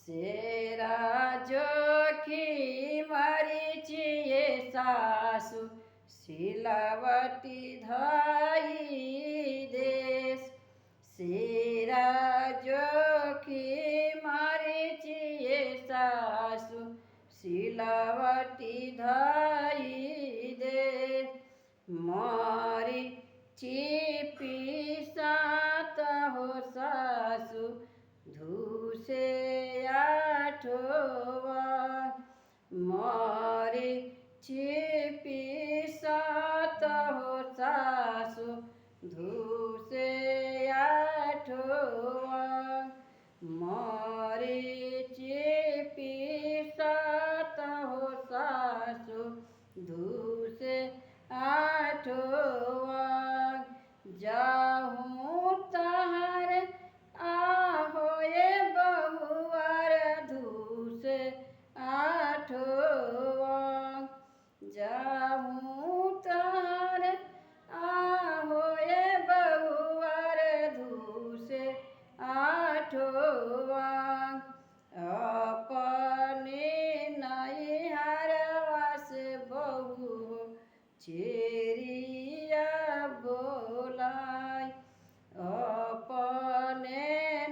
सेरा जोखी मरीचिए सासु सिलवटी धाई देश। सेरा जोखी मरीचिए सासु सिलवटी धाई देश। मारी चिपी सात हो सासु धूसे आठोवा। मारी चिपी सात हो सासु धूसे आठोवा। मारी चिपी सात हो सासु धूसे आठोवा। जाहूँ तहर आहोए बहुआर धूसे आठोवा। जाहूँ तहर आहोए बहुआर धूसे आठोवा। अपने नैहरवा से बहू चेरिया बोलाई। अपने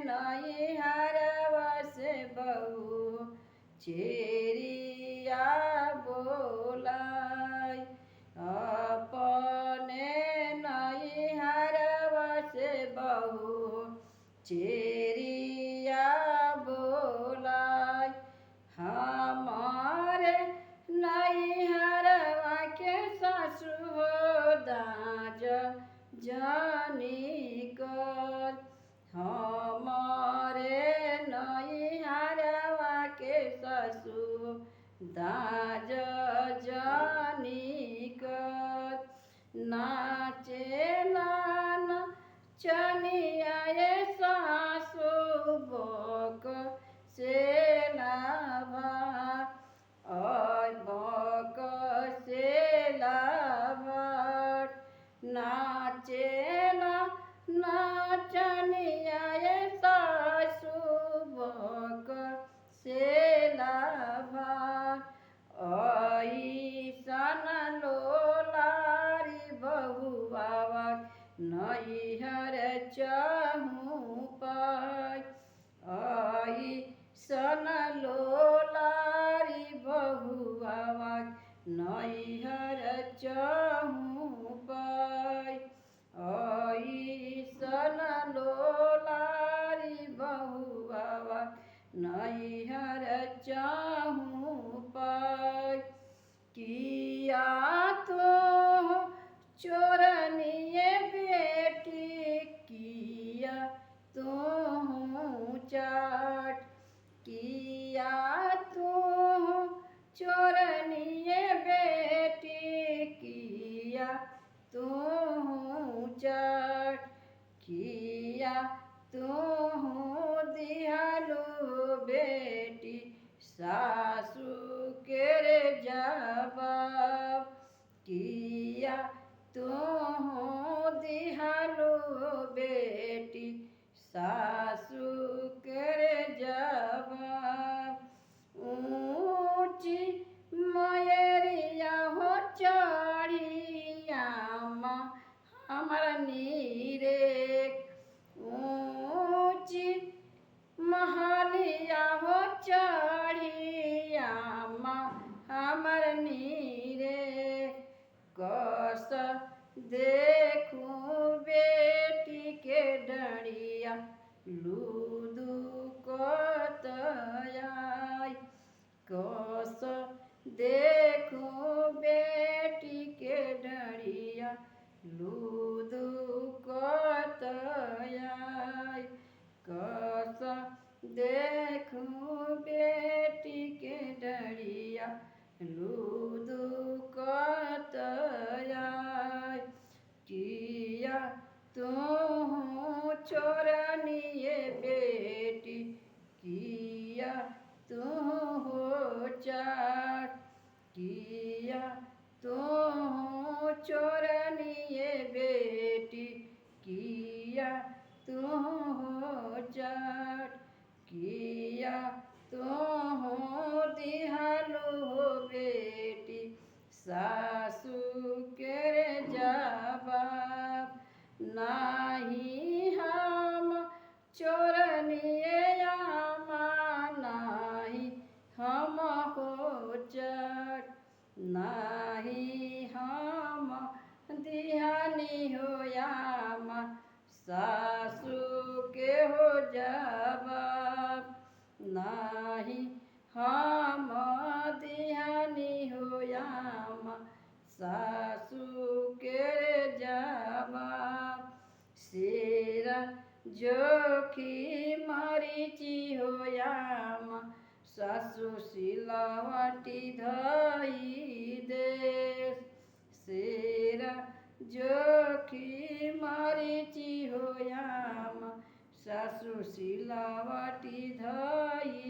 नैहरवा से बहू चेरिया बोलाई। अपने नैहरवा से बहू चेरिया बोलाई। हमारे नैहरवा के सासु हो दाज जानी कर। हमारे नैहरवा के सासु दाज जानी कर। नाचे नान चनिया सासु बक से लाभा। बक से लाभट नाचे नाचनिया सासु बक से लाभा। ऐसन लोलारी बहुआवा नैहर चाहूँ पाई। ऐसन लोलारी बहुआवा नैहर चाहूँ पाई। ऐसन लोलारी बहुआवा नैहर चाहूँ पाई। किया तो चोरनिए बेटी किया तू चाट। किया तू चोरनिए बेटी किया तू चाट। किया तू दिहलू बेटी सासु के रे जवाब। किया तू दिहलू बेटी सासु के रे जवाब। ऊँची मयरिया हो चढ़िया हमर नीरे। ऊँची महलिया हो चढ़िया हमर नीरे। कस देखूँ बेटी के डरिया लूदू कतयाई। कस देखूँ बेटी के डरिया लूदू कतयाई। कस देखूँ बेटी के डरिया लूदू कतयाई। किया तू चोरनिए बेटी किया तू हो चाट। किया तू चोरनिए बेटी किया तू हो चाट। किया तू सासू सिलावटी धई दे सेरा जोखी मारिची होयाम सासू सिलावटी धई